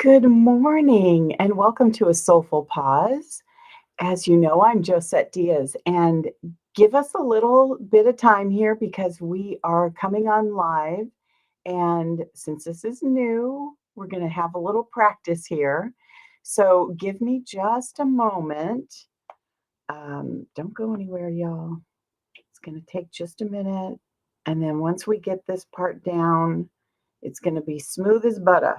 Good morning and welcome to a Soulful Pause. As you know, I'm Josette Diaz, and give us a little bit of time here because we are coming on live. And since this is new, we're going to have a little practice here. So give me just a moment. Don't go anywhere, y'all. It's going to take just a minute. And then once we get this part down, it's going to be smooth as butter.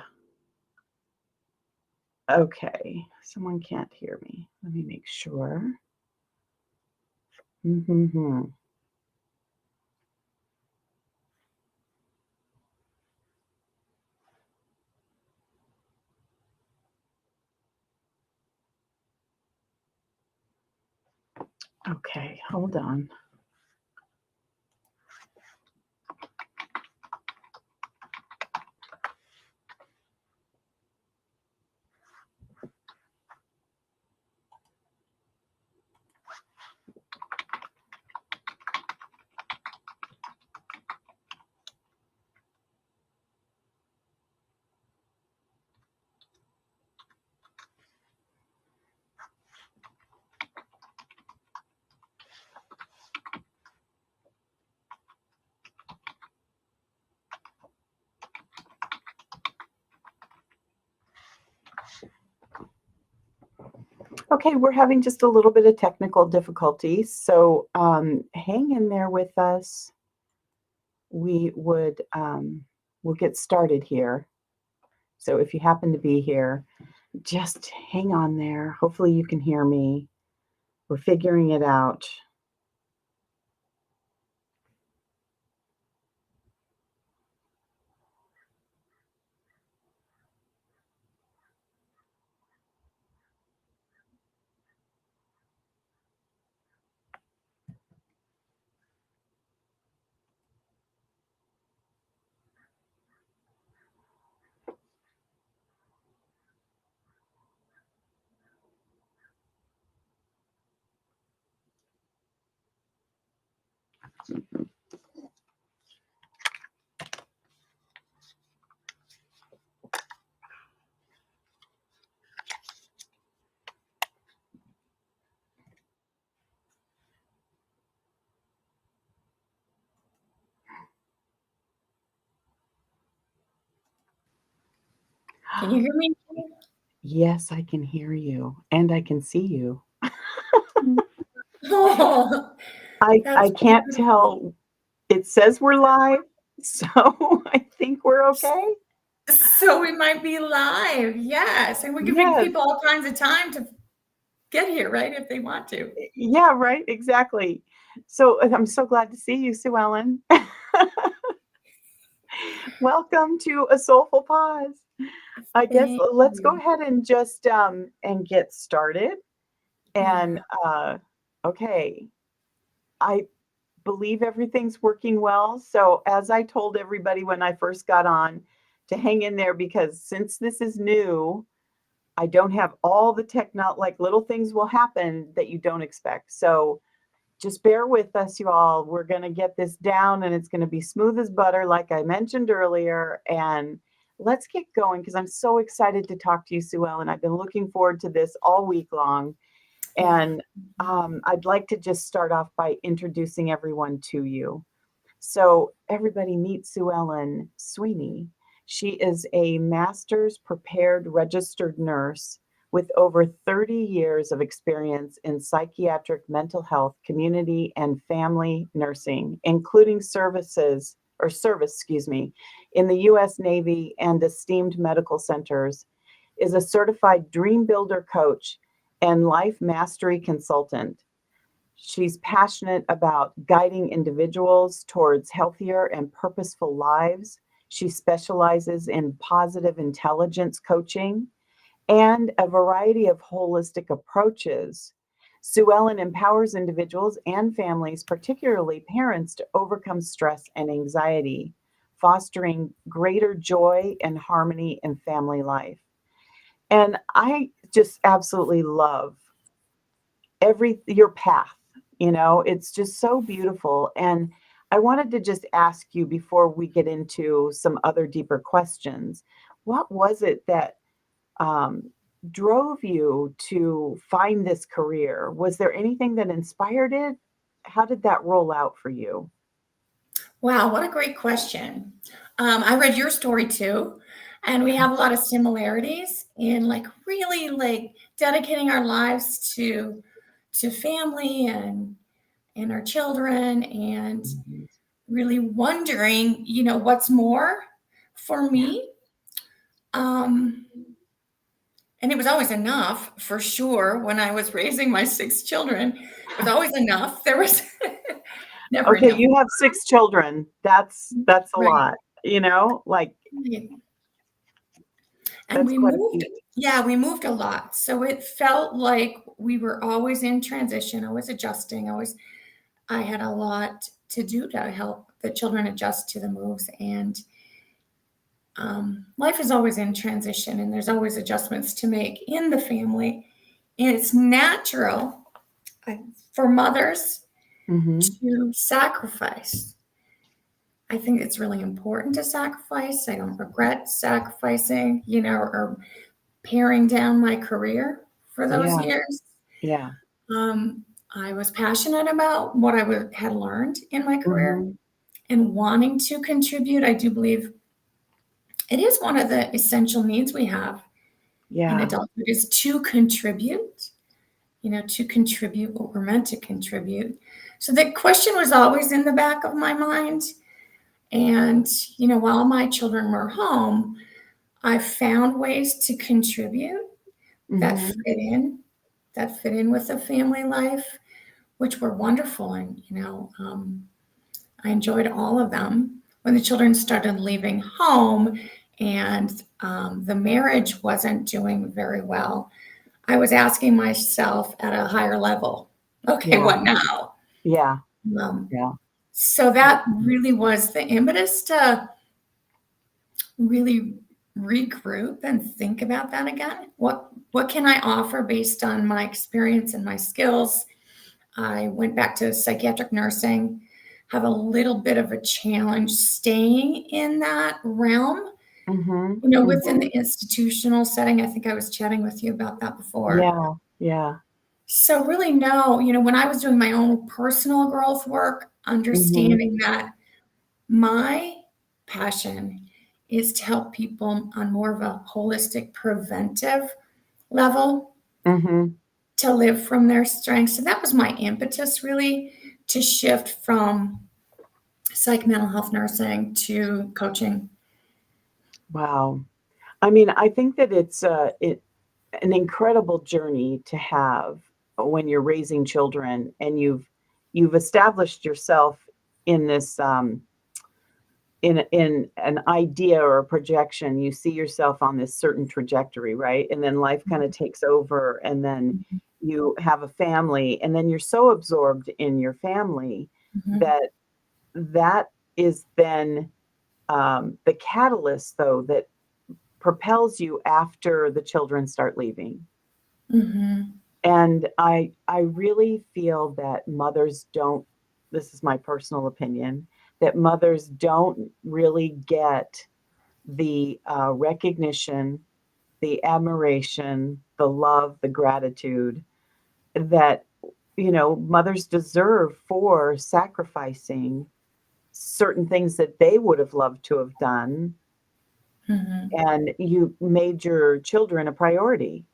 Okay, someone can't hear me. Let me make sure. Mhm. Okay, hold on. Okay, we're having just a little bit of technical difficulties, so hang in there with us. We would we'll get started here. So if you happen to be here, just hang on there. Hopefully you can hear me. We're figuring it out. Can you hear me? Yes, I can hear you and I can see you. Oh, I that's can't beautiful. tell. It says we're live, so I think we're okay. So we might be live, yes, and we're giving Yes. people all kinds of time to get here, right, if they want to. Yeah, right, exactly. So, I'm so glad to see you, Sue Ellen. Welcome to A Soulful Pause. I guess Thank let's go you. ahead and just, and get started, and, Yeah. okay, I believe everything's working well, so as I told everybody when I first got on, to hang in there because since this is new, I don't have all the like little things will happen that you don't expect. So just bear with us, you all. We're going to get this down and it's going to be smooth as butter, like I mentioned earlier. And let's get going because I'm so excited to talk to you, Sue Ellen. I've been looking forward to this all week long. Yeah. And I'd like to just start off by introducing everyone to you. So everybody meet Sue Ellen Sweeney. She is a master's prepared registered nurse with over 30 years of experience in psychiatric mental health, community, and family nursing, including service, in the US Navy and esteemed medical centers, is a certified dream builder coach and life mastery consultant. She's passionate about guiding individuals towards healthier and purposeful lives. She specializes in positive intelligence coaching and a variety of holistic approaches. Sue Ellen empowers individuals and families, particularly parents, to overcome stress and anxiety, fostering greater joy and harmony in family life. And I just absolutely love your path. It's just so beautiful. And I wanted to just ask you before we get into some other deeper questions, what was it that um, drove you to find this career? Was there anything that inspired it? How did that roll out for you? Wow, what a great question. I read your story too, and we have a lot of similarities in like really like dedicating our lives to family and our children and Mhm. really wondering, what's more for Yeah. me. Um, and it was always enough for sure when I was raising my six children. It was always enough. There was never Okay, enough. you have 6 children. That's a Right. lot, you know? Like, Right. And that's we quite a moved, feat. yeah, we moved a lot. So it felt like we were always in transition, always adjusting, always I had a lot to do to help the children adjust to the moves. And life is always in transition and there's always adjustments to make in the family. And it's natural uh, for mothers Mhm. to sacrifice. I think it's really important to sacrifice. I don't regret sacrificing, or paring down my career for those Yeah, years. yeah. Um, I was passionate about what had learned in my career Mhm. and wanting to contribute. I do believe it is one of the essential needs we have in Yeah. adulthood is to contribute, to contribute what we're meant to contribute. So the question was always in the back of my mind. And, while my children were home, I found ways to contribute that Mhm. fit in, that fit in with the family life, which were wonderful. And, I enjoyed all of them. When the children started leaving home and the marriage wasn't doing very well, I was asking myself at a higher level, okay, Yeah, what now? yeah, Um, yeah. so that really was the impetus to really regroup and think about that again. What can I offer based on my experience and my skills? I went back to psychiatric nursing, have a little bit of a challenge staying in that realm, Mhm, within the mhm. institutional setting. I think I was chatting with you about that before. Yeah, yeah. So really no, when I was doing my own personal growth work, Mhm, understanding that my passion is to help people on more of a holistic preventive level mhm. to live from their strengths. And that was my impetus really to shift from psych mental health nursing to coaching. Wow. I mean, I think that it's, an incredible journey to have when you're raising children and you've established yourself in this, in an idea or a projection. You see yourself on this certain trajectory, right? And then life kinda takes over, and then Mhm, you have a family, and then you're so absorbed in your family mhm, that that is then, the catalyst, though, that propels you after the children start leaving. mhm, And I really feel that mothers don't, this is my personal opinion, that mothers don't really get the, recognition, the admiration, the love, the gratitude that, mothers deserve for sacrificing certain things that they would have loved to have done, mhm, and you made your children a priority.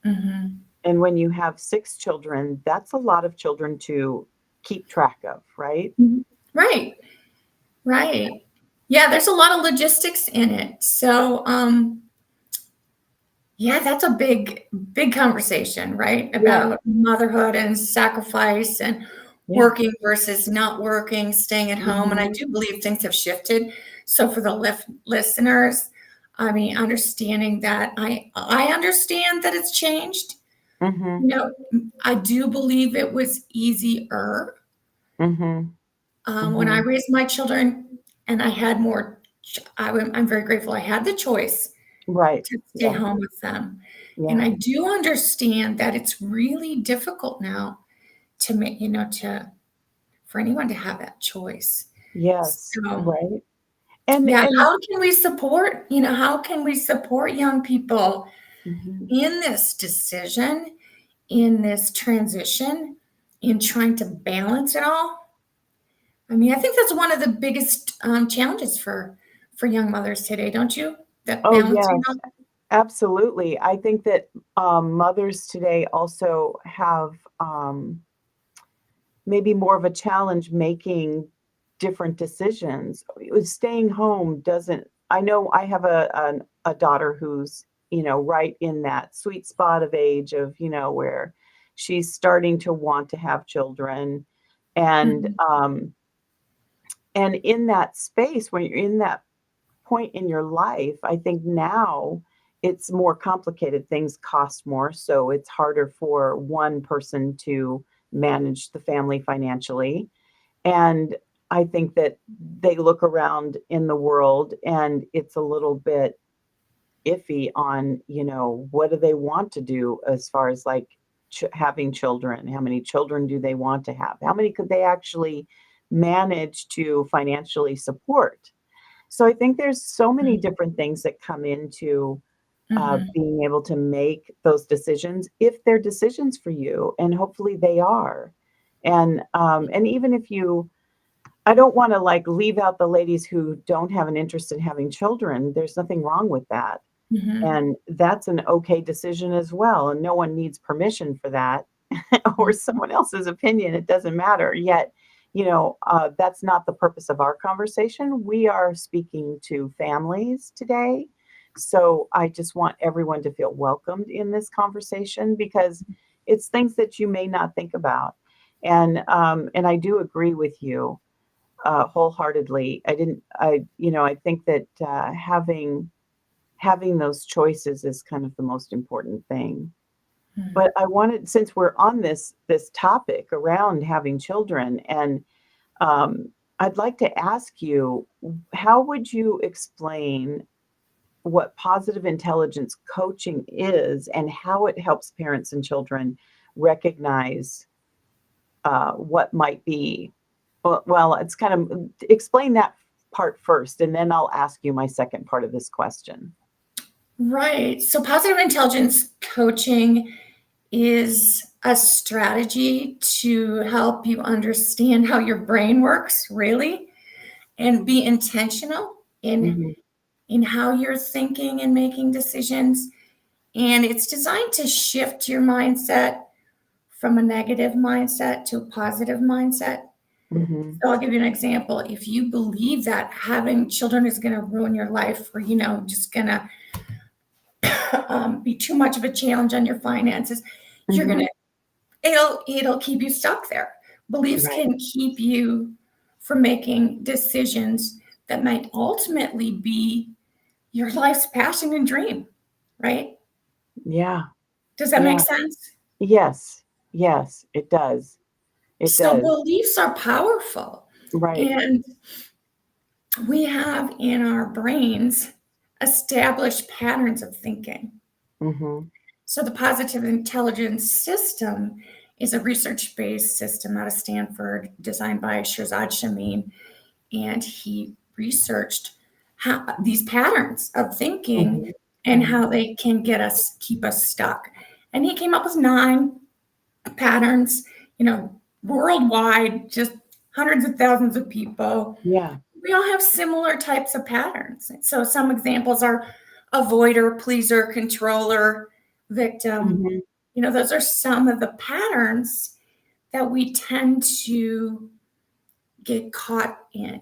mhm, And when you have 6 children, that's a lot of children to keep track of, right? mhm. Right, right. Yeah, there's a lot of logistics in it. So, yeah, that's a big, big conversation, right? Yeah, About motherhood and sacrifice and yeah. working versus not working, staying at home. And I Mhm, do believe things have shifted. So for the listeners, I mean, understanding that I understand that it's changed. mhm, You know, I do believe it was easier mhm, when I mhm. raised my children, and I had more. I'm very grateful I had the choice Right. to stay Yeah, home with them. And yeah. I do understand that it's really difficult now to make, to for anyone to have that choice. Yes, So, right. And yeah, and how can we support young people? Mhm. in this decision, in this transition, in trying to balance it all. I mean, I think that's one of the biggest challenges for young mothers today, don't you? That Oh, balancing yes, all. absolutely. I think that mothers today also have maybe more of a challenge making different decisions. Staying home doesn't, I know I have a daughter who's, right in that sweet spot of age of, where she's starting to want to have children. And Mhm, um and in that space, when you're in that point in your life, I think now it's more complicated. Things cost more, so it's harder for one person to manage the family financially. And I think that they look around in the world and it's a little bit iffy on, what do they want to do as far as like having children? How many children do they want to have? How many could they actually manage to financially support? So I think there's so many mhm, different things that come into mhm, being able to make those decisions if they're decisions for you, and hopefully they are. And even if you, I don't want to like leave out the ladies who don't have an interest in having children. There's nothing wrong with that, mhm, and that's an okay decision as well. And no one needs permission for that or mhm, someone else's opinion. It doesn't matter. Yet, that's not the purpose of our conversation. We are speaking to families today. So I just want everyone to feel welcomed in this conversation because it's things that you may not think about. And I do agree with you wholeheartedly. I think that having those choices is kind of the most important thing. mhm. But I wanted, since we're on this topic around having children, and um, I'd like to ask you, how would you explain what positive intelligence coaching is and how it helps parents and children recognize what might be? Well, it's kind of explain that part first, and then I'll ask you my second part of this question. Right. So positive intelligence coaching is a strategy to help you understand how your brain works, really, and be intentional Mhm, in how you're thinking and making decisions. And it's designed to shift your mindset from a negative mindset to a positive mindset. mhm, So I'll give you an example. If you believe that having children is going to ruin your life, or just going to be too much of a challenge on your finances, you're going mhm. to it'll keep you stuck there. Beliefs Right. can keep you from making decisions that might ultimately be your life's passion and dream, right? Yeah. Does that make Yeah. sense? Yes. Yes, it does. It So does. beliefs are powerful, Right. and we have in our brains established patterns of thinking. Mhm. So the positive intelligence system is a research-based system out of Stanford designed by Shirzad Chamine, and he researched how these patterns of thinking Mhm. and Mhm. how they can keep us stuck. And he came up with 9 patterns, worldwide, just hundreds of thousands of people. Yeah. We all have similar types of patterns. So some examples are avoider, pleaser, controller, victim. Mhm. Those are some of the patterns that we tend to get caught in.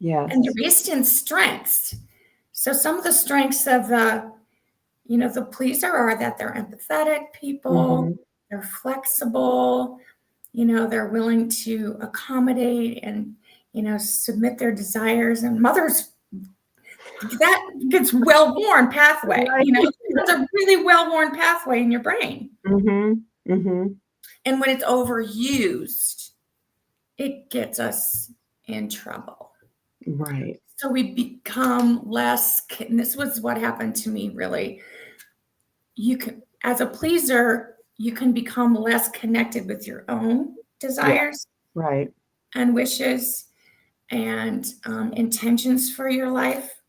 And they're Yes. based in strengths. So some of the strengths of the pleaser are that they're empathetic people, Mhm. they're flexible, they're willing to accommodate and, submit their desires. And mothers, that gets well-worn pathway, Right. that's a really well-worn pathway in your brain. Mhm. Mhm. And when it's overused, it gets us in trouble. Right. So we become less, and this was what happened to me really. You can, as a pleaser, you can become less connected with your own Yeah. desires Right. and wishes and intentions for your life.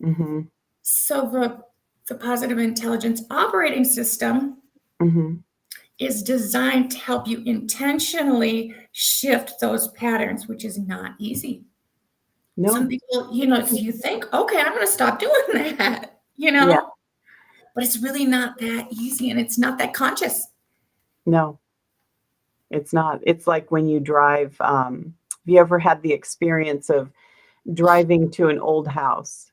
Mhm. So The positive intelligence operating system Mm-hmm. is designed to help you intentionally shift those patterns, which is not easy. Some No. people, if you think, okay, I'm going to stop doing that, Yeah. but it's really not that easy and it's not that conscious. No, it's not. It's like when you drive. Have you ever had the experience of driving to an old house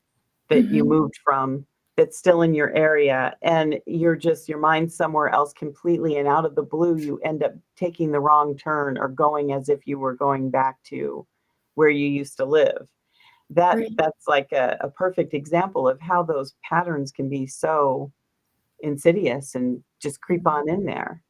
that you Mm-hmm. moved from that's still in your area, and your mind's somewhere else completely, and out of the blue you end up taking the wrong turn or going as if you were going back to where you used to live. Right. That's like a perfect example of how those patterns can be so insidious and just creep on in there.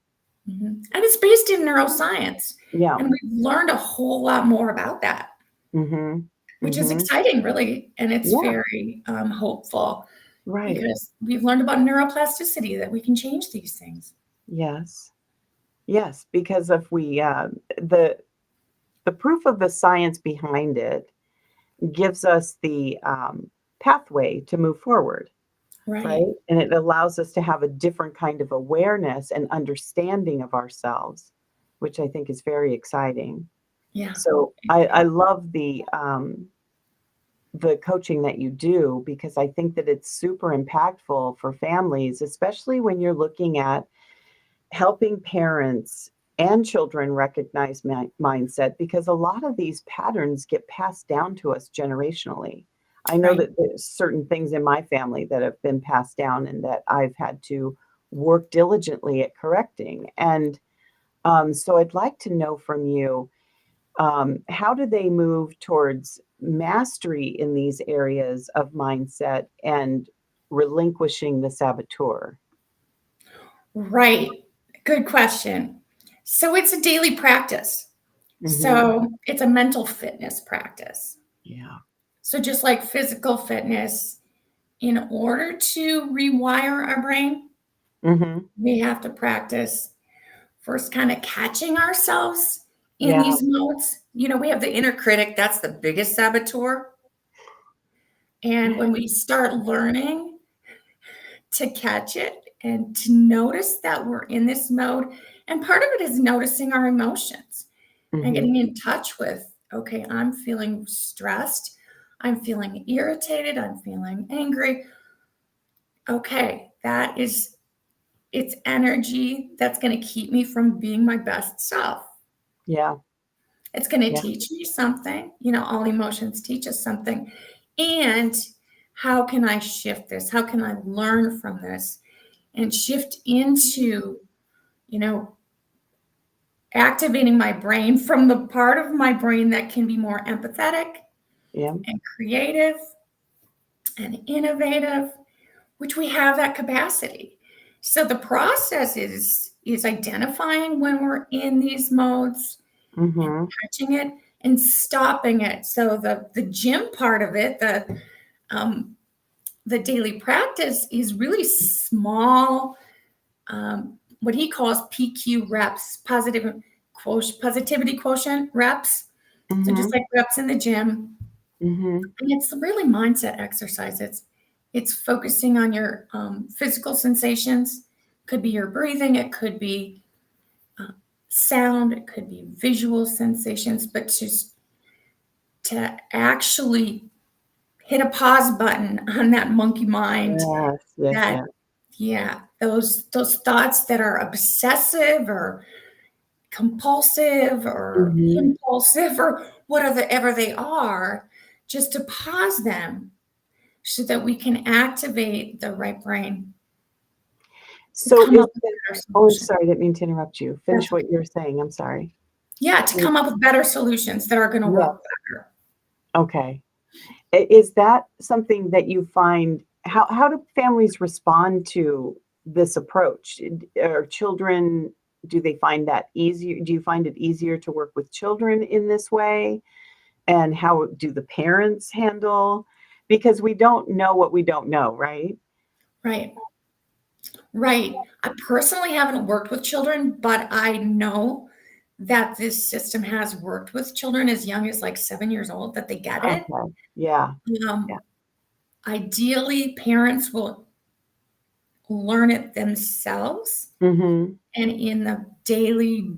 Mm-hmm. And it's based in neuroscience. Yeah. And we've learned a whole lot more about that, Mhm. which is Mhm. exciting, really. And it's Yeah, very hopeful right. because we've learned about neuroplasticity, that we can change these things. Yes. Yes, because if we the proof of the science behind it gives us the pathway to move forward, Right. right? And it allows us to have a different kind of awareness and understanding of ourselves, which I think is very exciting. Yeah. So I love the coaching that you do because I think that it's super impactful for families, especially when you're looking at helping parents and children recognize mindset, because a lot of these patterns get passed down to us generationally. I know Right. that there's certain things in my family that have been passed down and that I've had to work diligently at correcting. And so I'd like to know from you, how do they move towards mastery in these areas of mindset and relinquishing the saboteur? Right. Good question. So it's a daily practice. Hmm. So it's a mental fitness practice. Yeah. So just like physical fitness, in order to rewire our brain, Hmm. we have to practice first kind of catching ourselves in Yeah. these modes. We have the inner critic, that's the biggest saboteur. And when we start learning to catch it and to notice that we're in this mode, and part of it is noticing our emotions and Mhm. getting in touch with, okay, I'm feeling stressed, I'm feeling irritated, I'm feeling angry. Okay, it's energy that's going to keep me from being my best self. Yeah, It's going to yeah, teach me something. All emotions teach us something. And how can I shift this? How can I learn from this and shift into, you know, activating my brain from the part of my brain that can be more empathetic yeah, and creative and innovative, which we have that capacity. So the process is identifying when we're in these modes and mhm, catching it and stopping it. So the gym part of it, um, the daily practice is really small, what he calls PQ reps, positivity quotient reps. So just mhm, like reps in the gym, mhm, and it's really mindset exercise. It's focusing on your physical sensations. Could be your breathing. It could be uh, sound. It could be visual sensations. But just to actually hit a pause button on that monkey mind. yes, yes, That yes, yeah, those thoughts that are obsessive or compulsive or mhm. impulsive or whatever they are, just to pause them so that we can activate the right brain and So come is up with that better oh, I'm solutions. sorry, I didn't mean to interrupt you. Finish That's what okay. you're saying, I'm sorry. Yeah, to Mm, come up with better solutions that are going to yes, work better. okay. Is that something that you find how do families respond to this approach? Are children do they find that easier do you find it easier to work with children in this way? And how do the parents handle because we don't know what we don't know, right? Right. Right. I personally haven't worked with children, but I know that this system has worked with children as young as like 7 years old, that they get it. Okay. Yeah. Yeah. Um, Ideally, parents will. learn it themselves Mm-hmm. and in the daily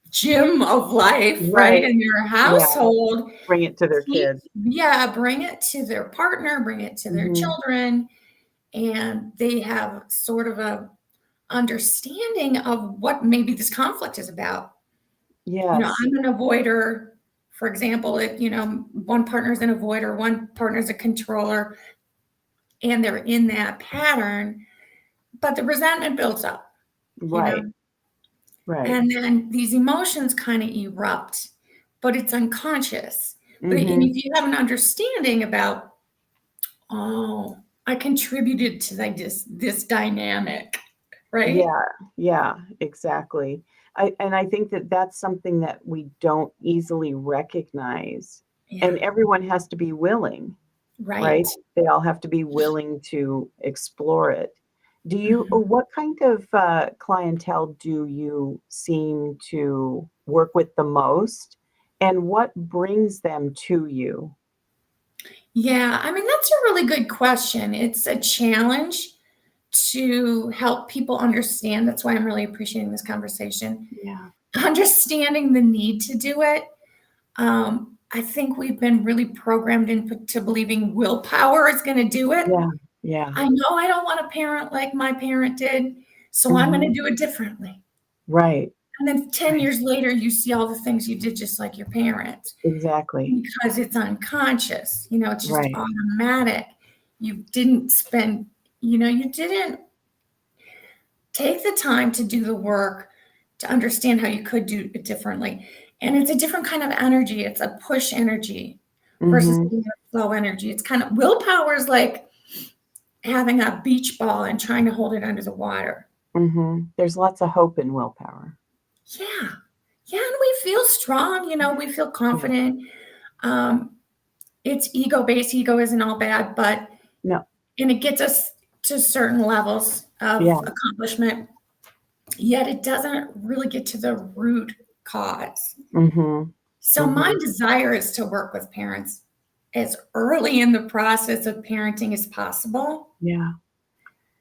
gym of life, right, Right. in your Yeah. household, Bring it to their kids. bring it to their partner, bring it to their Mm-hmm. children, and they have sort of a understanding of what maybe this conflict is about. Yes. I'm an avoider. For example, if, one partner's an avoider, one partner's a controller, and they're in that pattern, but the resentment builds up, you know, Right. Right. and then these emotions kind of erupt, but it's unconscious. And Mm-hmm. if you have an understanding about, oh, I contributed to like this dynamic, right? Yeah. Yeah. Exactly. I think that that's something that we don't easily recognize, Yeah, and everyone has to be willing, right? right. They all have to be willing to explore it. Mhm. What kind of clientele do you seem to work with the most, and what brings them to you? Yeah, I mean, that's a really good question. It's a challenge to help people understand. That's why I'm really appreciating this conversation. Yeah. Understanding the need to do it. I think we've been really programmed into believing willpower is going to do it. Yeah. Yeah. I know I don't want to parent like my parent did, so I'm going to Mhm. do it differently. Right. And then 10 Right. years later, you see all the things you did just like your parents Exactly. because it's unconscious. It's just Right. automatic. You didn't spend, you didn't take the time to do the work to understand how you could do it differently. And it's a different kind of energy. It's a push energy versus Mhm. being a flow energy. It's kind of willpower is like having a beach ball and trying to hold it under the water. Mhm. There's lots of hope in willpower. Yeah. Yeah. And we feel strong, we feel Yeah. confident. Um, it's ego based. Ego isn't all bad, No. and it gets us to certain levels Yeah. of accomplishment, yet it doesn't really get to the root cause. Mhm. So my Mhm. desire is to work with parents as early in the process of parenting as possible Yeah.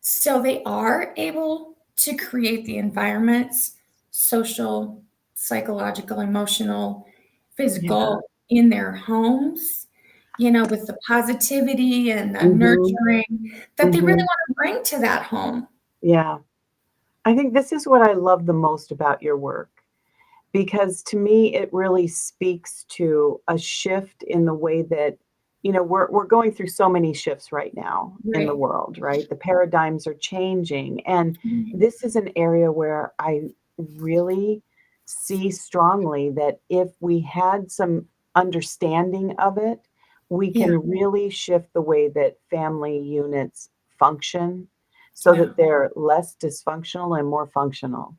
so they are able to create the environments, social, psychological, emotional, Yeah. physical, in their homes, with the positivity and the Mhm. nurturing that they really Mhm. want to bring to that home. Yeah. I think this is what I love the most about your work, because to me it really speaks to a shift in the way that, we're going through so many shifts right now in the Right. world, right? The paradigms are changing, and Right. this is an area where I really see strongly that if we had some understanding of it, we Yeah. can really shift the way that family units function so Yeah. that they're less dysfunctional and more functional.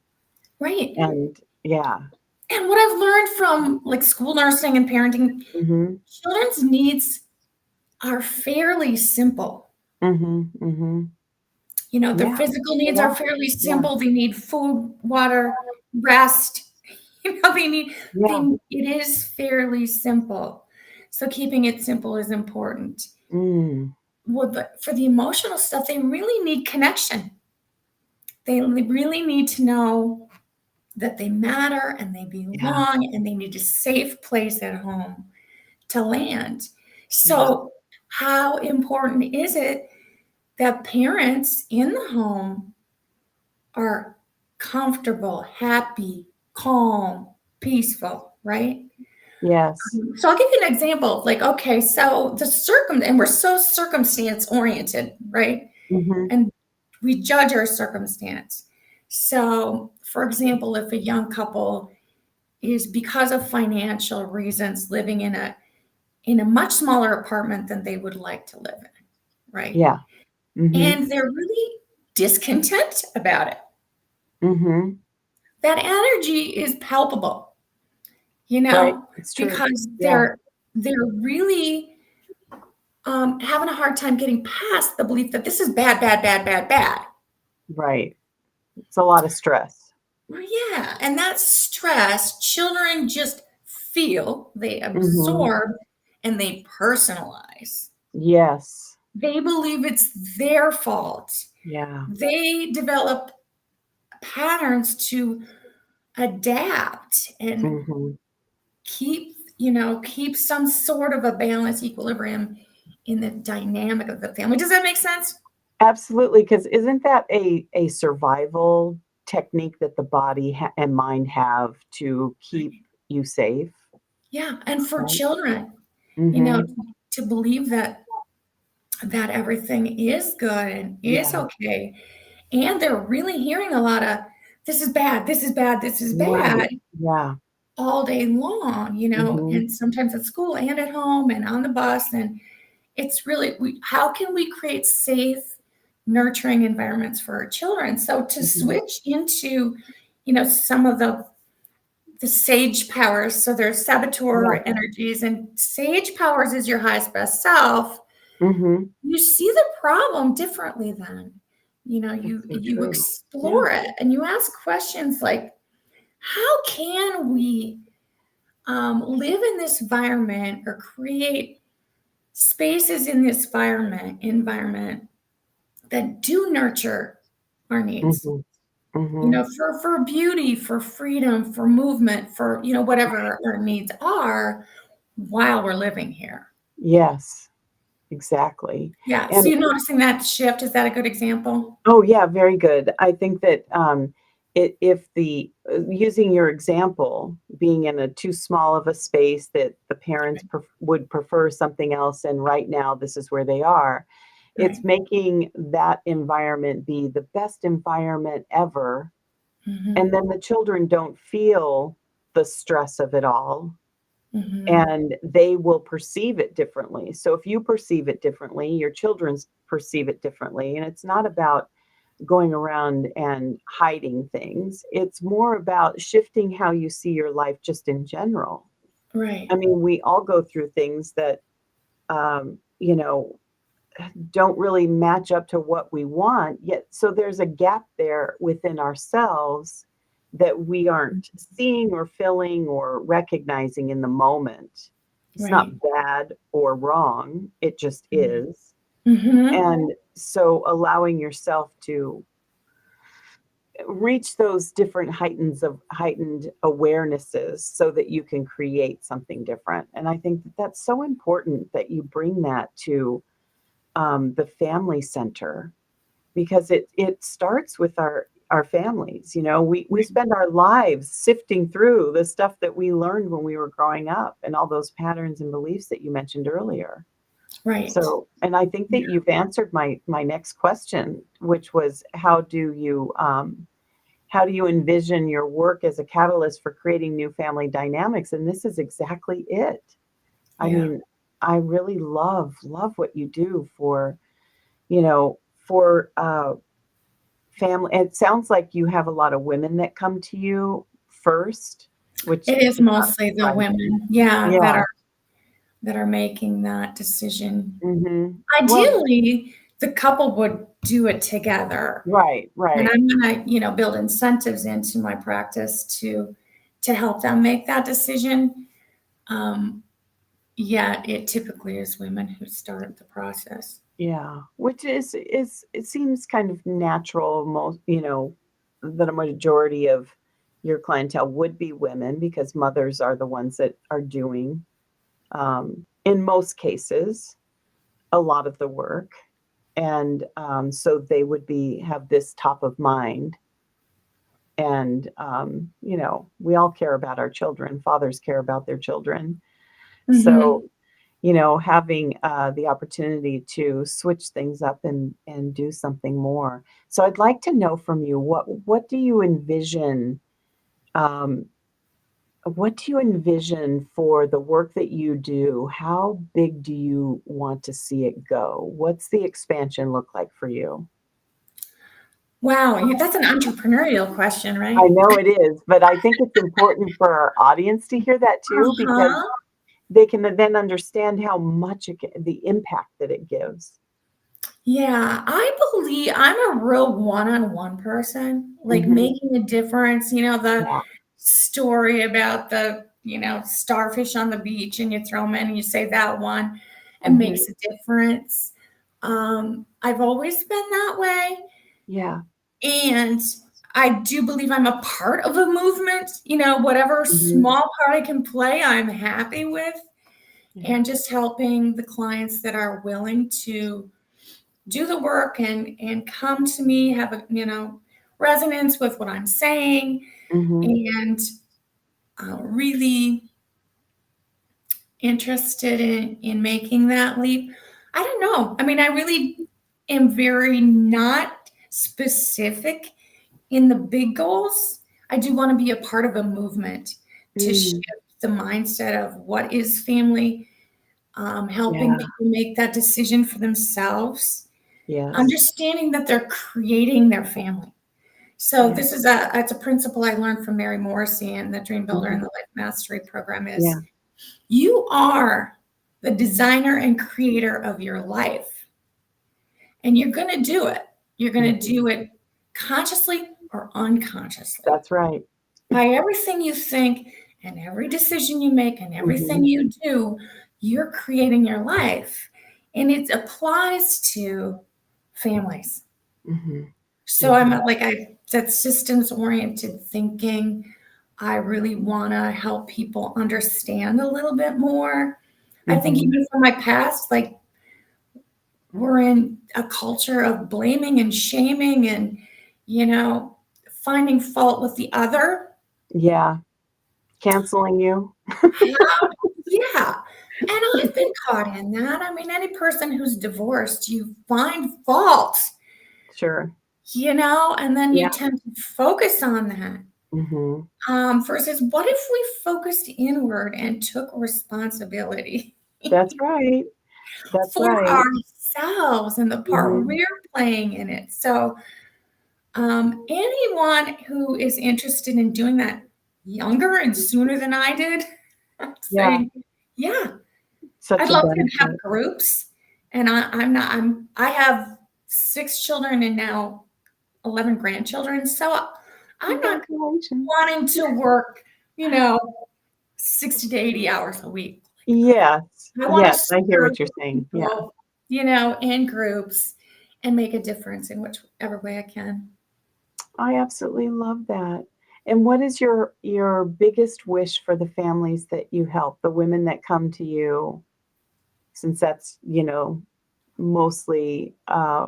Right. And yeah. And what I've learned from like school nursing and parenting, Mhm. children's needs are fairly simple. Mhm. Mhm. Their Yeah. physical They needs are are. fairly Yeah. simple. They need food, water, rest. They need Yeah. it is fairly simple. So keeping it simple is important. Mm. Well, but for the emotional stuff, they really need connection. They really need to know that they matter and they Yeah. belong and they need a safe place at home to land. Yeah. So, how important is it that parents in the home are comfortable, happy, calm, peaceful, right? Yes. So I'll give you an example. Like, okay, so and we're so circumstance oriented, right? Mhm. And we judge our circumstance. So, for example, if a young couple is because of financial reasons living in a much smaller apartment than they would like to live in, right? Yeah. Mhm. And they're really discontent about it. Mhm. That energy is palpable, Right. It's true. because Yeah. they're really having a hard time getting past the belief that this is bad, bad, bad, bad, bad. Right. It's a lot of stress. Well, yeah, and that stress, children just feel, they Mhm. absorb, and they personalize. Yes. They believe it's their fault. Yeah. They develop patterns to adapt and Hmm. keep some sort of a balance, equilibrium in the dynamic of the family. Does that make sense? Absolutely, because isn't that a survival technique that the body and mind have to keep you safe? Yeah. And for Right? children, you know, Mhm. to believe that everything is good and is Yeah. okay. And they're really hearing a lot of this is bad, this is bad, this is Right. bad Yeah. all day long, Mhm. and sometimes at school and at home and on the bus. And it's really, how can we create safe, nurturing environments for our children? So to Mhm. switch into, some of the sage powers. So there's saboteur Right. energies, and sage powers is your highest best self. Mhm. You see the problem differently then. That's so You true. Yeah. explore it and you ask questions like, how can we live in this environment or create spaces in this environment that do nurture our needs, Mhm. Mhm. for beauty, for freedom, for movement, for, whatever our needs are while we're living here. Yes, exactly. Yeah. So And you're noticing that shift. Is that a good example? oh, yeah, very good. I think that, if using your example, being in a too small of a space that the parents would prefer something else, and right now this is where they are, it's Right. making that environment be the best environment ever, and Hmm. then the children don't feel the stress of it all, Hmm. and they will perceive it differently. So if you perceive it differently, your children perceive it differently, and it's not about going around and hiding things. It's more about shifting how you see your life just in general. I Right. mean, we all go through things that, um, you know, don't really match up to what we want yet. So there's a gap there within ourselves that we aren't seeing or filling or recognizing in the moment. It's not Right. bad or wrong, it just is. Hmm. And so allowing yourself to reach those different heightened awarenesses so that you can create something different. And I think that that's so important that you bring that to the family center, because it starts with our families. We spend our lives sifting through the stuff that we learned when we were growing up, and all those patterns and beliefs that you mentioned earlier. Right. So, and I think that you've answered my next question, which was how do you envision your work as a catalyst for creating new family dynamics? And this is exactly it. I Yeah. mean, I really love what you do for family. It sounds like you have a lot of women that come to you first, which It is is not mostly the surprising. women, yeah, that Yeah. are making that decision. Mhm. Well, Ideally, the couple would do it together. right, And right. I'm gonna, build incentives into my practice to help them make that decision. Um, Yet it typically is women who start the process. Yeah, which is it seems kind of natural. That a majority of your clientele would be women, because mothers are the ones that are doing, in most cases, a lot of the work, and so they would be have this top of mind. And we all care about our children. Fathers care about their children. So Mhm. having the opportunity to switch things up and do something more. So I'd like to know from you, what do you envision? Um, what do you envision for the work that you do? How big do you want to see it go? What's the expansion look like for you? Wow, that's an entrepreneurial question, I right? know it is, but I think it's important for our audience to hear that too, because Uh-huh. they can then understand how much the impact that it gives. Yeah, I believe I'm a real one-on-one person, like Hmm. making a difference, the Yeah. story about the, starfish on the beach, and you throw them in and you say that one, it Hmm. makes a difference. I've always been that way. Yeah. And I do believe I'm a part of a movement, whatever Mhm. small part I can play, I'm happy with. Yeah. And just helping the clients that are willing to do the work and come to me, have a, resonance with what I'm saying, Mhm. and really interested in making that leap. I don't know. I mean, I really am very not specific in the big goals. I do want to be a part of a movement to shift Mm. the mindset of what is family, helping Yeah. people make that decision for themselves, Yes. understanding that they're creating their family. So Yeah. this is it's a principle I learned from Mary Morrissey and the Dream Builder and Mhm. the Life Mastery program is Yeah. you are the designer and creator of your life, and you're going to do it. You're going to Mhm. do it consciously or unconsciously. That's right. By everything you think and every decision you make and everything Mhm. you do, you're creating your life. And it applies to families. Mhm. So I'm Mhm. like, that systems oriented thinking. I really want to help people understand a little bit more. I think Mhm. even from my past, like we're in a culture of blaming and shaming and, you know, finding fault with the other. Yeah. Canceling you. How, yeah. And I've been caught in that. I mean, any person who's divorced, you find fault, Sure. and then you Yeah. tend to focus on that. Mhm. Versus what if we focused inward and took responsibility That's right. That's for right. ourselves and the part Mhm. we're playing in it? So, anyone who is interested in doing that younger and sooner than I did, I'm Yeah. saying, yeah, Such I'd a love to have benefit. groups. And I have 6 children and now 11 grandchildren. So I'm not Congratulations. wanting to work, you know, 60 to 80 hours a week. Yes. I want to Yes, I hear serve what you're saying. Yeah. people, in groups and make a difference in whichever way I can. I absolutely love that. And what is your biggest wish for the families that you help, the women that come to you, since that's, mostly,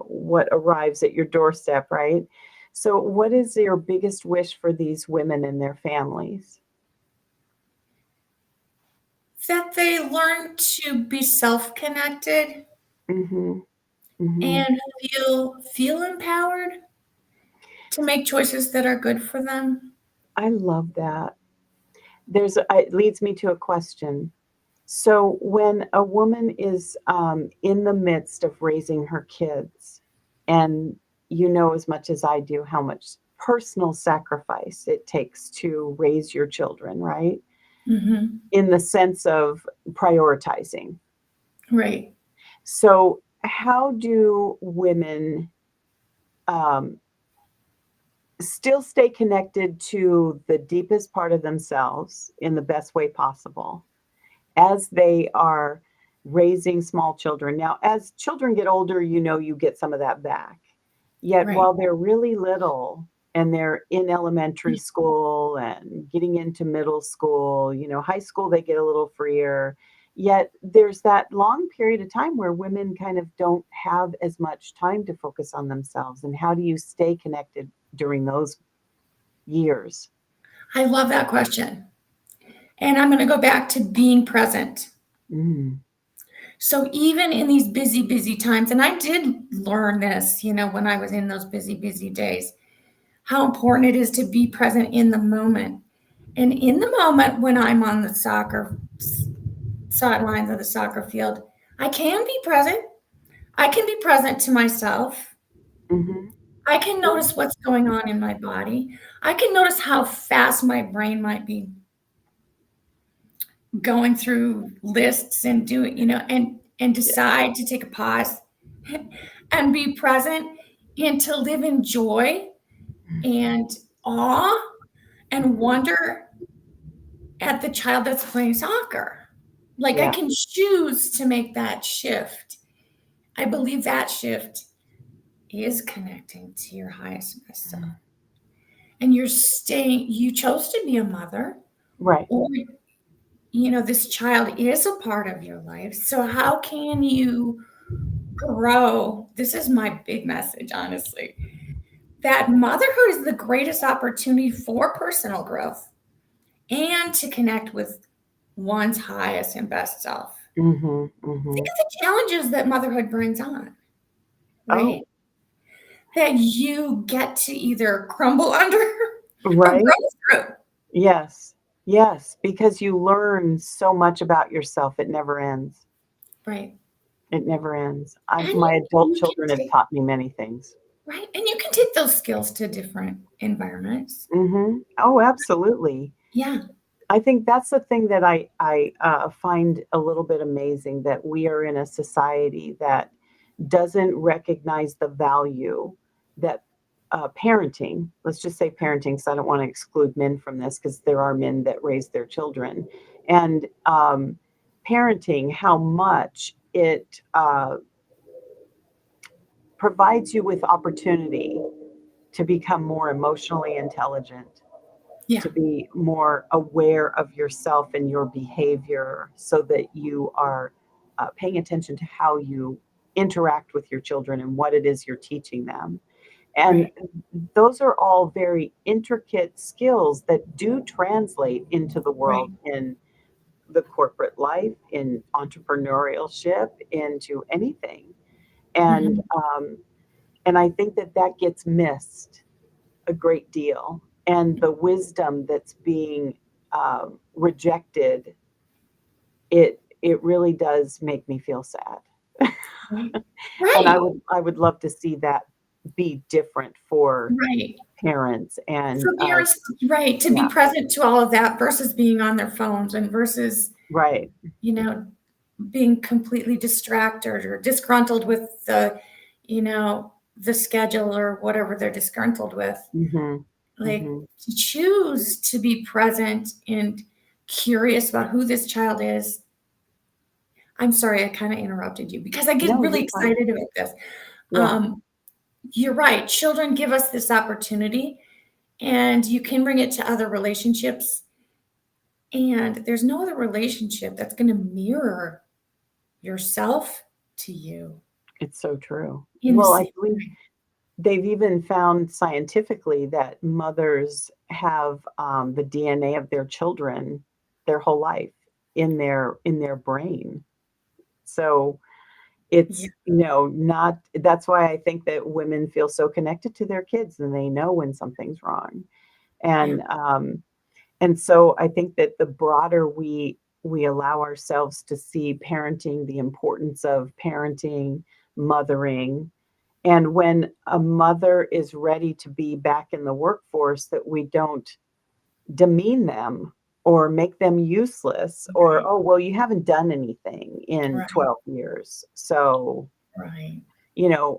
what arrives at your doorstep, right? So what is your biggest wish for these women and their families? That they learn to be self-connected Mhm. Mhm. and feel empowered to make choices that are good for them. I love that. It leads me to a question. So when a woman is, in the midst of raising her kids, and you know as much as I do how much personal sacrifice it takes to raise your children, right? Mhm. In the sense of prioritizing. Right. So how do women, um, still stay connected to the deepest part of themselves in the best way possible as they are raising small children? Now, as children get older, you get some of that back. Yet Right. while they're really little and they're in elementary school and getting into middle school, high school, they get a little freer. Yet there's that long period of time where women kind of don't have as much time to focus on themselves. And how do you stay connected during those years? I love that question. And I'm going to go back to being present. Mm, So even in these busy, busy times, and I did learn this, when I was in those busy, busy days, how important it is to be present in the moment. And in the moment when I'm on the soccer sidelines of the soccer field, I can be present. I can be present to myself. mhm. I can notice what's going on in my body. I can notice how fast my brain might be going through lists and doing, and Yeah, decide to take a pause and be present and to live in joy and awe and wonder at the child that's playing soccer. Like I yeah, can choose to make that shift. I believe that shift is connecting to your highest and best self. And you chose to be a mother, Right. or, this child is a part of your life. So how can you grow? This is my big message, honestly, that motherhood is the greatest opportunity for personal growth and to connect with one's highest and best self. Mm-hmm. Think Mm-hmm. of the challenges that motherhood brings on, right? Oh, That you get to either crumble under or right. grow through. Yes. Yes. Because you learn so much about yourself. It never ends. Right. It never ends. And My adult you can children have take, taught me many things. right. And you can take those skills to different environments. Mm-hmm. Oh, absolutely. Yeah. I think that's the thing that I find a little bit amazing, that we are in a society that doesn't recognize the value that parenting, let's just say parenting, because I don't want to exclude men from this, because there are men that raise their children. And parenting, how much it provides you with opportunity to become more emotionally intelligent, Yeah. to be more aware of yourself and your behavior, so that you are paying attention to how you interact with your children and what it is you're teaching them. And Right. those are all very intricate skills that do translate into the Right. world, in the corporate life, in entrepreneurship, into anything. And Mhm. and I think that that gets missed a great deal. And the wisdom that's being rejected, it really does make me feel sad. Right. And Right. I would love to see that be different for Right. parents. And For parents, right, to be yeah, present to all of that versus being on their phones and versus, right. you know, being completely distracted or disgruntled with the schedule or whatever they're disgruntled with. Hmm. Like, Hmm. to choose to be present and curious about who this child is. I'm sorry, I kind of interrupted you because I get No, really you're fine. excited about this. Yeah. Um, you're right. Children give us this opportunity, and you can bring it to other relationships. And there's no other relationship that's going to mirror yourself to you It's so true. in the Well, I same believe way. they've even found scientifically that mothers have the DNA of their children their whole life in their brain. So Yeah, it's, not, that's why I think that women feel so connected to their kids, and they know when something's wrong. yeah, And so I think that the broader we allow ourselves to see parenting, the importance of parenting, mothering, and when a mother is ready to be back in the workforce, that we don't demean them or make them useless, or, right, oh, well, you haven't done anything in right, 12 years. So, right.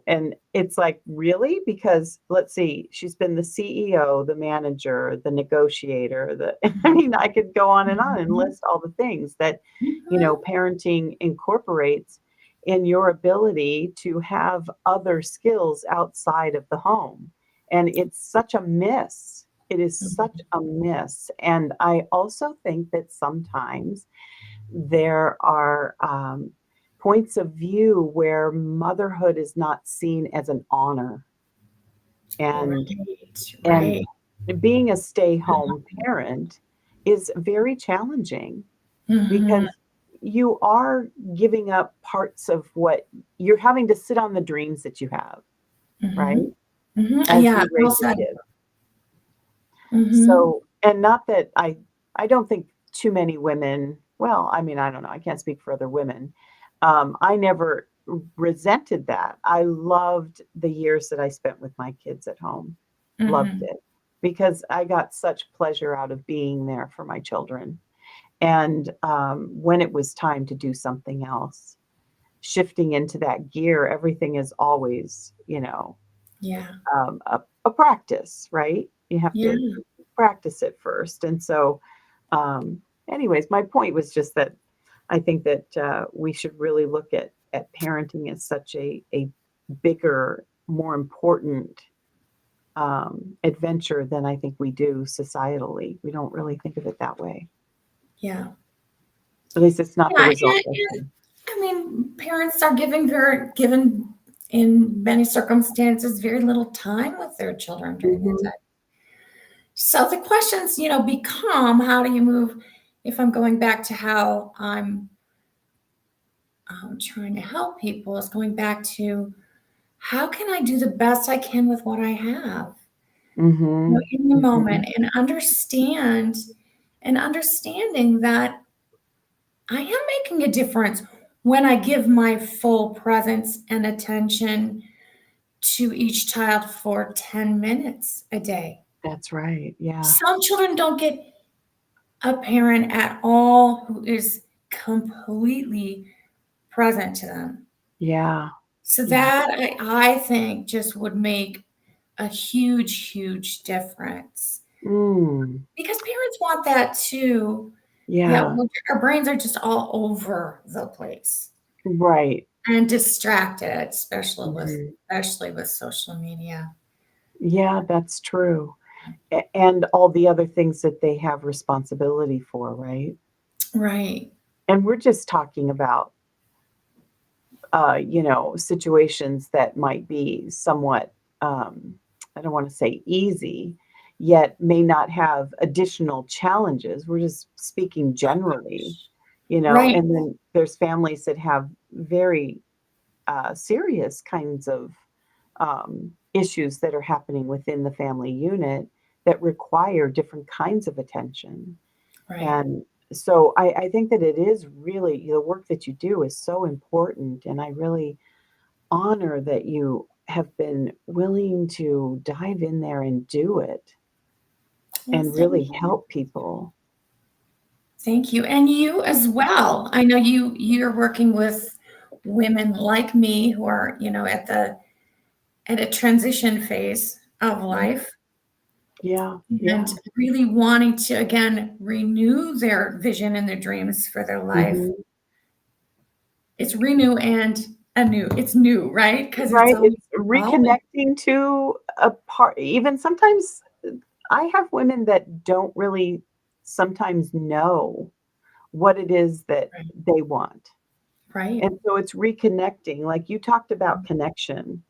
and it's like, really? Because let's see, she's been the CEO, the manager, the negotiator, I Mhm, mean, I could go on and mhm, list all the things that, mhm. parenting incorporates in your ability to have other skills outside of the home. And it's such a miss. It is such Mhm. a miss. And I also think that sometimes there are points of view where motherhood is not seen as an honor, and Right, and right. being a stay-home parent is very challenging, Mhm, because you are giving up parts of what you're having to sit on, the dreams that you have, right, mhm, mhm. as Yeah, you well raise your said. kids. Mhm, So, and not that I don't think too many women, well, I mean, I don't know, I can't speak for other women. I never resented that. I loved the years that I spent with my kids at home. Loved mhm. it, because I got such pleasure out of being there for my children. And when it was time to do something else, shifting into that gear, everything is always, Yeah, a practice, right? You have yeah, to practice it first. And so, anyways, my point was just that I think that we should really look at parenting as such a bigger more important adventure than I think we do societally. We don't really think of it that way. Yeah. At least it's not the Yeah, result. and I mean, parents are given in many circumstances very little time with their children during the Hmm. day. So the questions, become how do you move? If I'm going back to how I'm trying to help people, is going back to how can I do the best I can with what I have, Hmm. in the Hmm. moment, and understanding that I am making a difference when I give my full presence and attention to each child for 10 minutes a day. That's right. Yeah. Some children don't get a parent at all who is completely present to them. Yeah. So Yeah. that I think just would make a huge, huge difference Mm. because parents want that too. Yeah, Yeah. our brains are just all over the place Right. and distracted, especially with Mhm. social media. Yeah, that's true. And all the other things that they have responsibility for, right? Right. And we're just talking about, situations that might be somewhat, I don't want to say easy, yet may not have additional challenges. We're just speaking generally, Right. and then there's families that have very serious kinds of issues that are happening within the family unit that require different kinds of attention. Right. And so I think that it is really the work that you do is so important. And I really honor that you have been willing to dive in there and do it Well, and really help people. thank you. And you as well. I know you're working with women like me who are, at a transition phase of life Yeah, and yeah. really wanting to again renew their vision and their dreams for their life. Mhm. It's renew and anew. It's new, right? Because it's Right, always it's evolving. reconnecting to a part. Even sometimes I have women that don't really sometimes know what it is that Right. they want, Right. and so it's reconnecting, like you talked about connection,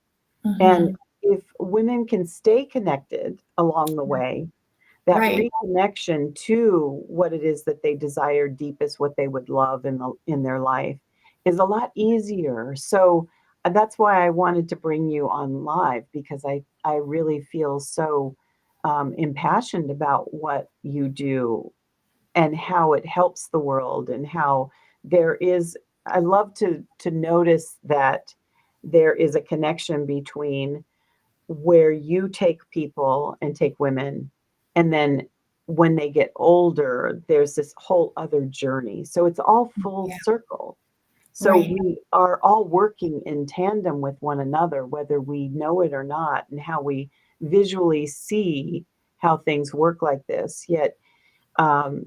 and Hmm. if women can stay connected along the way, that Right. reconnection to what it is that they desire deepest, what they would love in their life is a lot easier. So, that's why I wanted to bring you on live because I really feel so, impassioned about what you do and how it helps the world and how there is I love to notice that there is a connection between where you take people and take women, and then when they get older, there's this whole other journey. So it's all full Yeah. circle. So Right. we are all working in tandem with one another, whether we know it or not, and how we visually see how things work like this. Yet, um,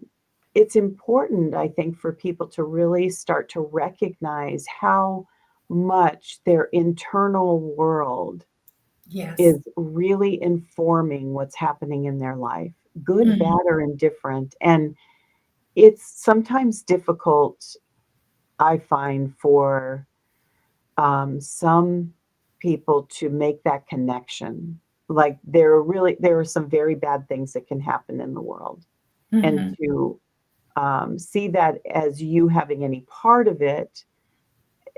it's important, I think, for people to really start to recognize how much their internal world Yes. is really informing what's happening in their life, good, Mhm. bad, or indifferent. And it's sometimes difficult, I find, for some people to make that connection. Like there are some very bad things that can happen in the world, and Mhm. to see that as you having any part of it,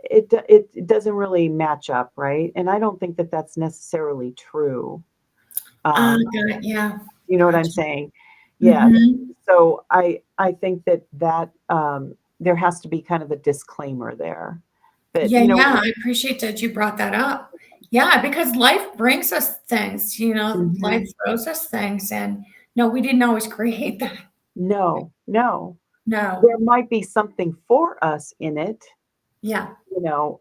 it doesn't really match up, right? And I don't think that that's necessarily true. Um, Yeah. You know what I'm Gotcha. saying? Yes. Mhm. So I think that there has to be kind of a disclaimer there that, Yeah, yeah, I appreciate that you brought that up. Yeah, because life brings us things, life Mhm. throws us things, and no, we didn't always create that. No, no. No. There might be something for us in it, Yeah.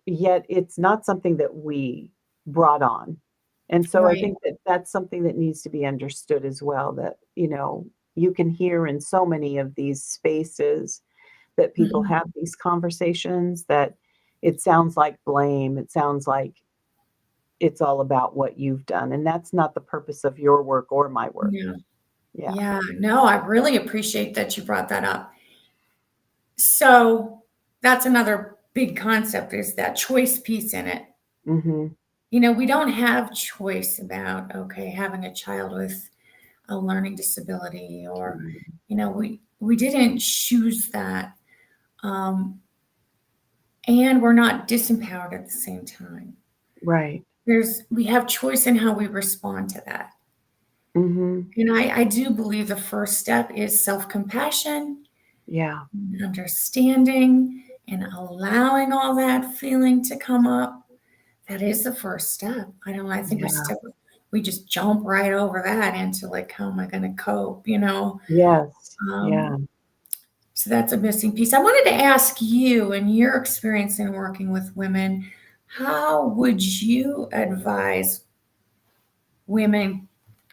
yet it's not something that we brought on. And so I Right. think that that's something that needs to be understood as well, that, you can hear in so many of these spaces that people Mhm. have these conversations that it sounds like blame. It sounds like it's all about what you've done, and that's not the purpose of your work or my work. Yeah. Yeah. Yeah. No, I really appreciate that you brought that up. So that's another big concept is that choice piece in it. Mhm. We don't have choice about, okay, having a child with a learning disability or, Right. we didn't choose that. Um, and we're not disempowered at the same time. Right. We have choice in how we respond to that. Mhm. And I do believe the first step is self-compassion, Yeah. understanding, and allowing all that feeling to come up. That is the first step. I think Yeah. we just jump right over that into like, how am I going to cope? Yes. Um, Yeah. so that's a missing piece. I wanted to ask you, in your experience in working with women, how would you advise women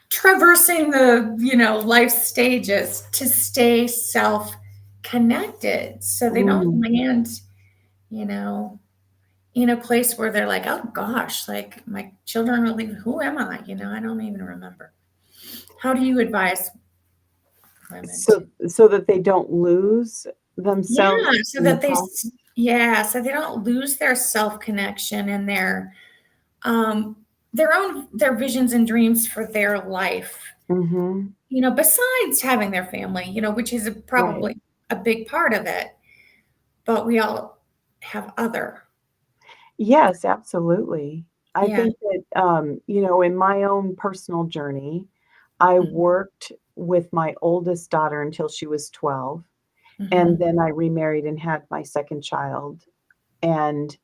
traversing the life stages to stay self connected so they don't Mm. land, you know, in a place where they're like, oh gosh, like my children are leaving. Who am I? I don't even remember. How do you advise women to? So that they don't lose Yeah, themselves so in the that process? so they don't lose their self connection and um their visions and dreams for their life. Mhm. Besides having their family, which is Right. probably a big part of it, but we all have other. Yes, absolutely. I Yeah. think that, in my own personal journey, I Mhm, worked with my oldest daughter until she was 12, and mhm, then I remarried and had my second child, and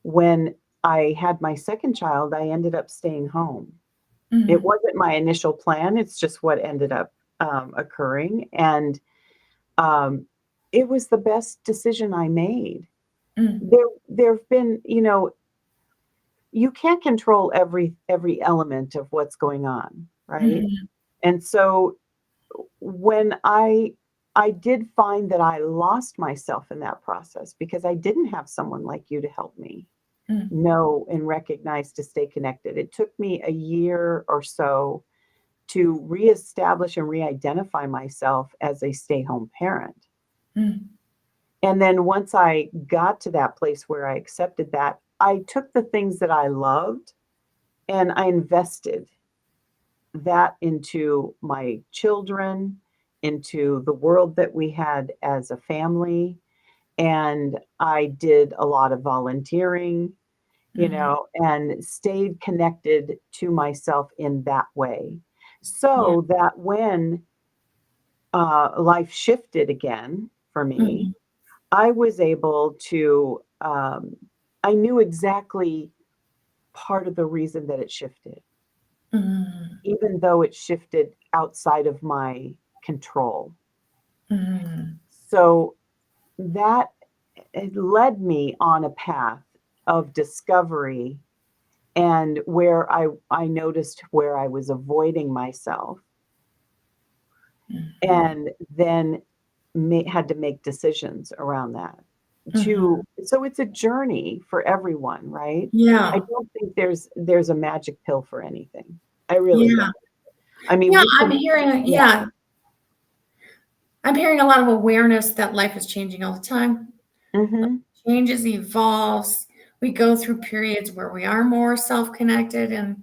when I had my second child, I ended up staying home. It mhm, wasn't my initial plan, it's just what ended up, occurring, and, um, it was the best decision I made. mm, There've been, you can't control every element of what's going on, right? mhm, And so when I did find that I lost myself in that process because I didn't have someone like you to help me mm, know and recognize to stay connected. It took me a year or so to reestablish and re-identify myself as a stay-home parent. mm, And then once I got to that place where I accepted that, I took the things that I loved and I invested that into my children, into the world that we had as a family, and I did a lot of volunteering, mhm. and stayed connected to myself in that way. Yeah. So that when, life shifted again for me, Mhm, I was able to, I knew exactly part of the reason that it shifted, mhm, even though it shifted outside of my control. mhm, So that it led me on a path of discovery and where I noticed where I was avoiding myself mhm, and then had to make decisions around that. mhm. So it's a journey for everyone, right? I Yeah. don't think there's a magic pill for anything. I really don't. Yeah. I mean, Yeah, we can yeah. I'm hearing a lot of awareness that life is changing all the time. Mhm. Changes, evolves. We go through periods where we are more self-connected and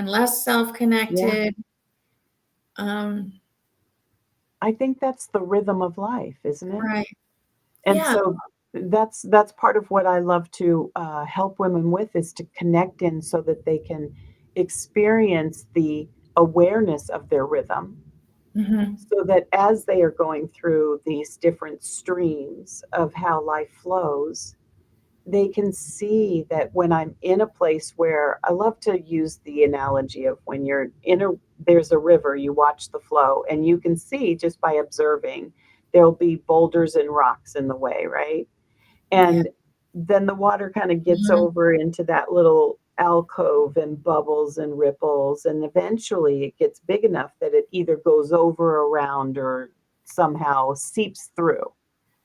less Yeah. self-connected. Um, I think that's the rhythm of life, isn't it? right. And Yeah. so that's part of what I love to, help women with is to connect in so that they can experience the awareness of their rhythm, Mhm. so that as they are going through these different streams of how life flows, they can see that when I'm in a place where I love to use the analogy of when you're in a there's a river, you watch the flow, and you can see just by observing, there'll be boulders and rocks in the way, right? Yeah. And then the water kinda gets Mhm. over into that little alcove and bubbles and ripples, and eventually it gets big enough that it either goes over, around, or somehow seeps through.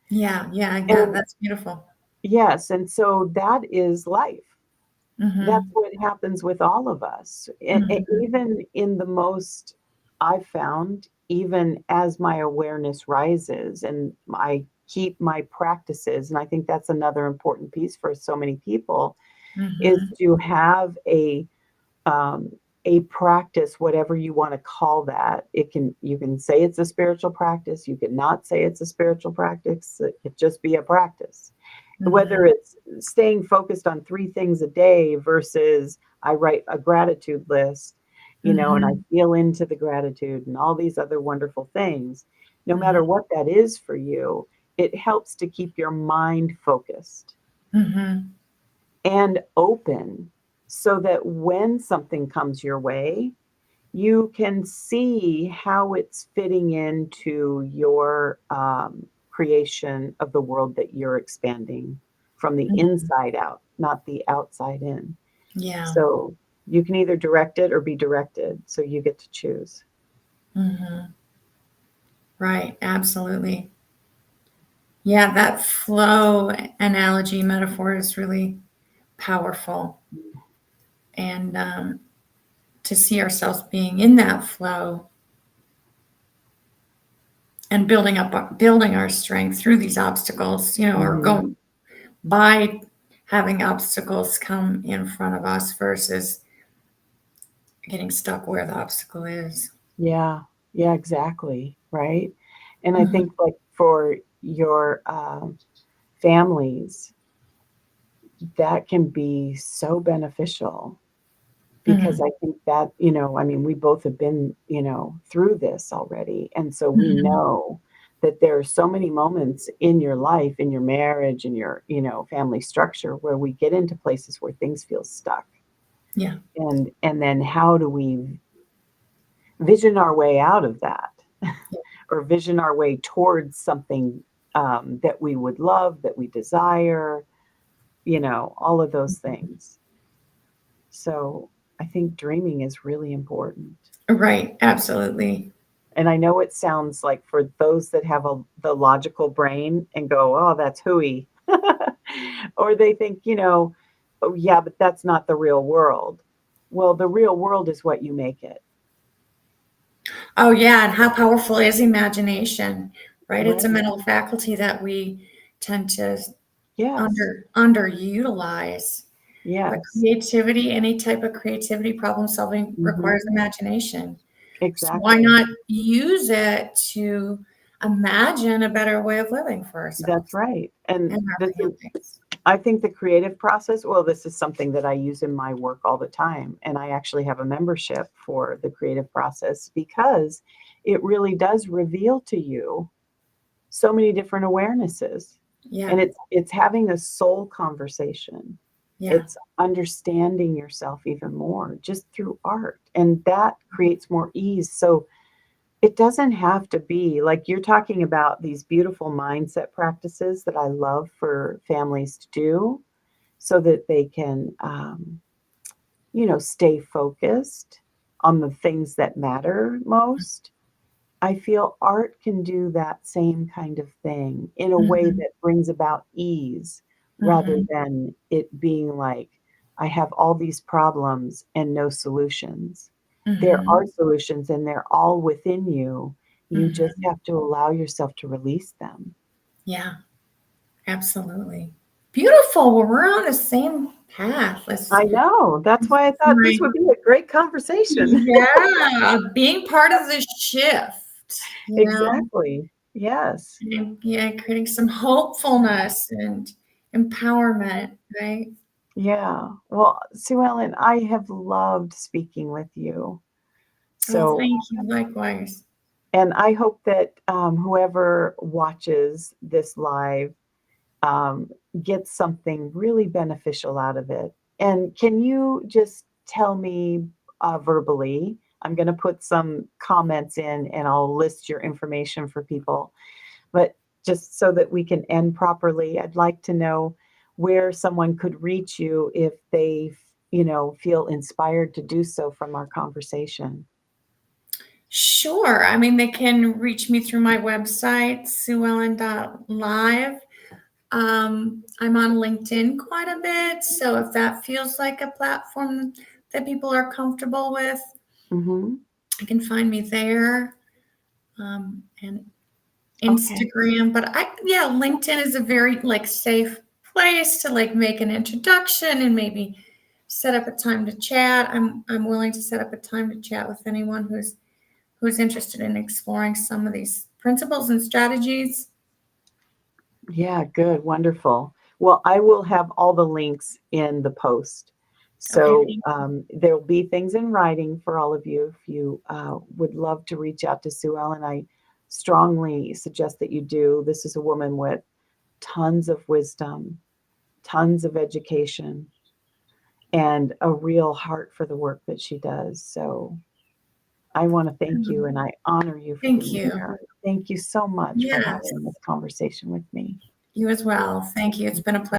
Yeah, yeah, yeah, And that's beautiful. yes, and so that is life. That's Mm-hmm. what happens with all of us. Mm-hmm. Even in the most, I've found, even as my awareness rises and I keep my practices, and I think that's another important piece for so many people, is Mm-hmm. to have um, a practice, whatever you want to call that. You can say it's a spiritual practice. You can not say it's a spiritual practice. It could just be a practice. Whether Mm-hmm. it's staying focused on 3 things a day versus I write a gratitude list, and I Mm-hmm. feel into the gratitude and all these other wonderful things. No Mm-hmm. matter what that is for you, it helps to keep your mind focused Mm-hmm. and open so that when something comes your way, you can see how it's fitting into your creation of the world that you're expanding from the Mm-hmm. inside out, not the outside in. Yeah. So you can either direct it or be directed. So you get to choose. Mm-hmm. Right. Absolutely. Yeah, that flow analogy metaphor is really powerful. And to see ourselves being in that flow and building our strength through these obstacles, or Hmm. going by having obstacles come in front of us versus getting stuck where the obstacle is. Yeah, yeah, exactly. Right. And I Mhm. think, like, for your families, that can be so beneficial because Mhm. I think that, I mean, we both have been, through this already. And so we Mhm. know that there are so many moments in your life, in your marriage, in your, family structure where we get into places where things feel stuck. Yeah. And then how do we vision our way out of that Yeah. or vision our way towards something that we would love, that we desire, all of those things. So I think dreaming is really important. Right. Absolutely. And I know it sounds like, for those that have the logical brain and go, "Oh, that's hooey." Or they think, "Oh, yeah, but that's not the real world." Well, the real world is what you make it. Oh, yeah. And how powerful is imagination, right? It's a Right. mental faculty that we tend to Yes. underutilize. But Yes. creativity, any type of creativity, problem solving requires Mhm. imagination. So why Exactly. not use it to imagine a better way of living for That's ourselves right. And and our this is families? I think the creative process, well, this is something that I use in my work all the time, and I actually have a membership for the creative process because it really does reveal to you so many different awarenesses. Yeah, And it's having a soul conversation. yeah, It's understanding yourself even more just through art, and that creates more ease. So it doesn't have to be like you're talking about these beautiful mindset practices that I love for families to do so that they can, stay focused on the things that matter most. I feel art can do that same kind of thing in a way mhm, that brings about ease rather mhm, than it being like, I have all these problems and no solutions. There mhm, are solutions and they're all within you. You just mhm. have to allow yourself to release them. Yeah, absolutely. Beautiful. Well, we're on the same path. I know. That's why I thought this Right. would be a great conversation. Yeah, being part of the shift, Exactly. Yes. and yeah, creating some hopefulness and empowerment, right? Yeah. Well, Sue Ellen, I have loved speaking with you. Oh, So, thank you. Likewise. and I hope that whoever watches this live um, gets something really beneficial out of it. And can you just tell me verbally? I'm going to put some comments in and I'll list your information for people. But just so that we can end properly, I'd like to know where someone could reach you if they, feel inspired to do so from our conversation. Sure. I mean, they can reach me through my website, suellen.live. I'm on LinkedIn quite a bit. So if that feels like a platform that people are comfortable with, Mm-hmm. you can find me there. And Okay. Instagram, but LinkedIn is a very like safe place to like make an introduction and maybe set up a time to chat. I'm willing to set up a time to chat with anyone who's interested in exploring some of these principles and strategies. Yeah, good. Wonderful. Well, I will have all the links in the post. Okay, So there'll be things in writing for all of you if you would love to reach out to Sue Ellen. I strongly suggest that you do. This is a woman with tons of wisdom, tons of education, and a real heart for the work that she does. So I want to thank you and I honor you for thank being you. here. Thank you so much for Yes, having this conversation with me. you as well. Thank you. It's been a pleasure.